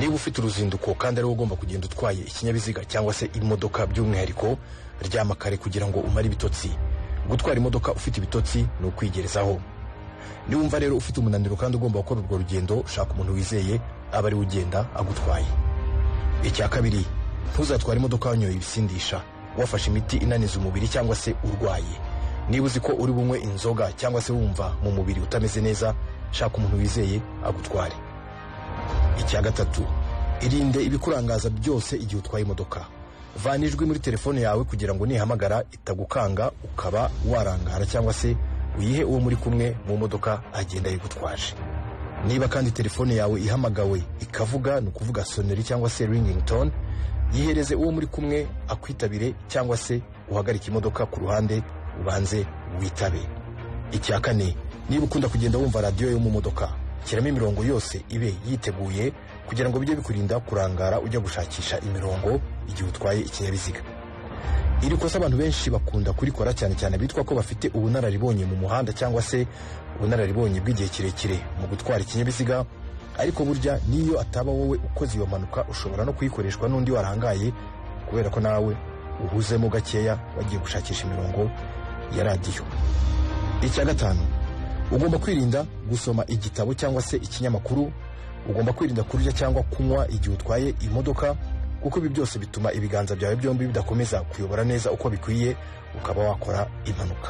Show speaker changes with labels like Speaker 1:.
Speaker 1: niba ufite uruzinduko kandi ari wowe ugomba kugenda utwaye ikinyabiziga cyangwa se imodoka by'umwihariko, ryama kare kugira ngo umare ibitotsi. Gutwara imodoka ufite ibitotsi ni ukwigerezaho. Niwumva rero ufite umunaniro kandi ugomba gukora urwo rugendo, shaka umuntu wizeye aba ari ugenda agutwaye. Icya kabiri, ntuzatware imodoka wanyoye ibisindisha, wafashe imiti inaniza umubiri cyangwa se urwaye. Niba uzi ko uri bunywe inzoga cyangwa se wumva mu mubiri utameze neza, shaka umuntu wizeye agutware. Icya gatatu, irinde ibikurangaza byose igihe utwaye imodoka. Vana ijwi muri telefone yawe kugira ngo nihamagara itagukanga ukaba warangara cyangwa se uyihe uwo muri kumwe mu modoka agenda yigutwaje. Niba kandi telefone yawe ihamagawe ikavuga, ni ukuvuga soneri cyangwa se ringing tone, yihereze uwo muri kumwe akwitabire cyangwa se uhagarike imodoka ku ruhande ubanze witabe. Icya kane, niba ukunda kugenda wumva radio yo mu modoka, shyiramo imirongo yose ibe yiteguye kugira ngo bijye bikurinda kurangara ujya gushakisha imirongo igihe utwaye ikinyabiziga. Iri kosa abantu benshi bakunda kurikora, cyane cyane bitwa ko bafite ubunararibonye mu muhanda cyangwa se ubunararibonye bw'igihe kirekire mu gutwara ikinyabiziga, ariko burya niyo ataba wowe ukoze iyo mpanuka ushobora no kuyikoreshwa n'undi warangaye kubera ko nawe uhuzemo gakeya wagiye gushakisha imirongo ya radiyo. Icya gatanu, ugomba kwirinda gusoma igitabo cyangwa se ikinyamakuru. Ugomba kwirinda kurya cyangwa kunywa igihe utwaye imodoka, kuko ibi byose bituma ibiganza byawe byombi bidakomeza kuyobora neza uko bikwiye, ukaba wakora impanuka.